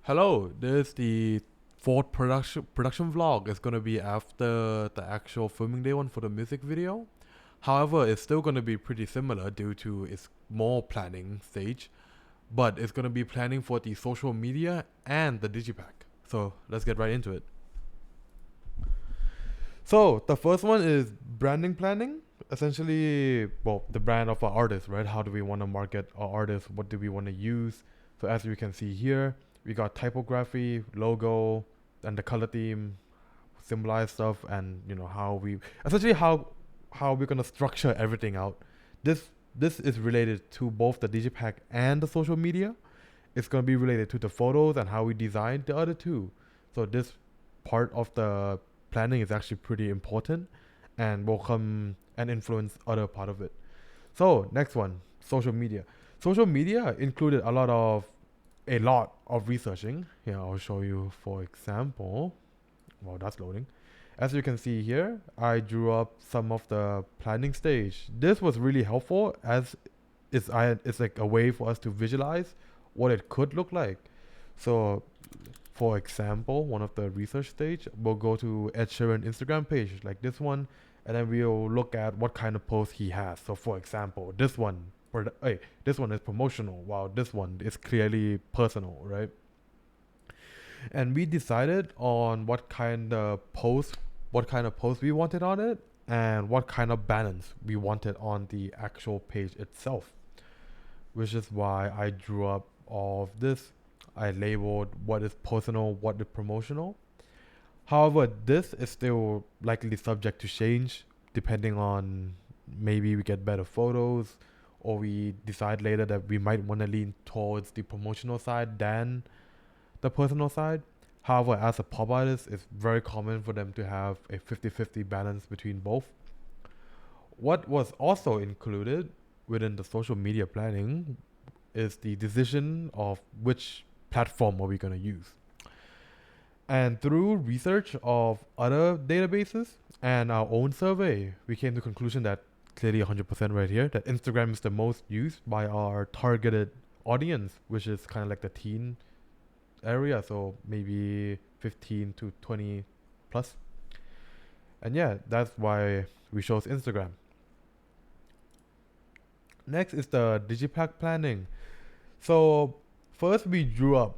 Hello, this is the fourth production vlog. It's gonna be after the actual filming day one for the music video. However, it's still gonna be pretty similar due to its more planning stage, but it's gonna be planning for the social media and the digipack. So let's get right into it. So the first one is branding planning. Essentially, well, the brand of our artist, right? How do we want to market our artist? What do we want to use? So as you can see here, we got typography, logo, and the color theme, symbolize stuff, and how we essentially how we're gonna structure everything out. This is related to both the digipack and the social media. It's gonna be related to the photos and how we design the other two. So this part of the planning is actually pretty important and will come and influence other part of it. So next one, social media. Social media included a lot of researching. Here I'll show you for example. Well, that's loading. As you can see here, I drew up some of the planning stage. This was really helpful as it's like a way for us to visualize what it could look like. So for example, one of the research stage, we'll go to Ed Sheeran Instagram page like this one, and then we'll look at what kind of post he has. So for example, this one is promotional, while this one is clearly personal, right? And we decided on what kind of post we wanted on it, and what kind of balance we wanted on the actual page itself, which is why I drew up all of this. I labeled what is personal, what is promotional. However, this is still likely subject to change depending on maybe we get better photos, or we decide later that we might want to lean towards the promotional side than the personal side. However, as a pop artist, it's very common for them to have a 50-50 balance between both. What was also included within the social media planning is the decision of which platform are we going to use. And through research of other databases and our own survey, we came to the conclusion that clearly 100% right here, that Instagram is the most used by our targeted audience, which is kind of like the teen area, so maybe 15 to 20 plus. And yeah, that's why we chose Instagram. Next is the digipack planning. So first we drew up.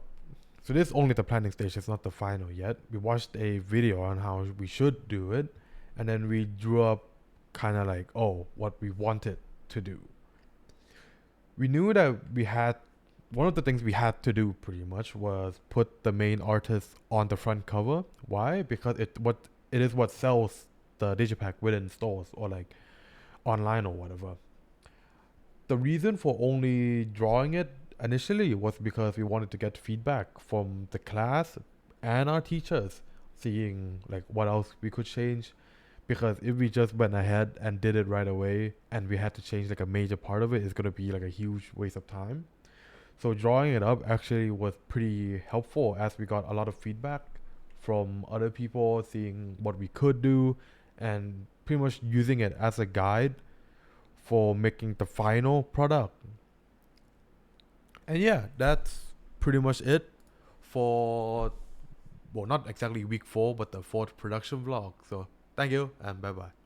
So this is only the planning stage, it's not the final yet. We watched a video on how we should do it, and then we drew up kind of like, what we wanted to do. We knew that one of the things we had to do pretty much was put the main artist on the front cover. Why? Because it is what sells the digipack within stores or like online or whatever. The reason for only drawing it initially was because we wanted to get feedback from the class and our teachers, seeing like what else we could change. Because if we just went ahead and did it right away and we had to change like a major part of it, it's gonna be like a huge waste of time. So drawing it up actually was pretty helpful as we got a lot of feedback from other people, seeing what we could do and pretty much using it as a guide for making the final product. And yeah, that's pretty much it for, well, not exactly week 4, but the fourth production vlog. So thank you and bye bye.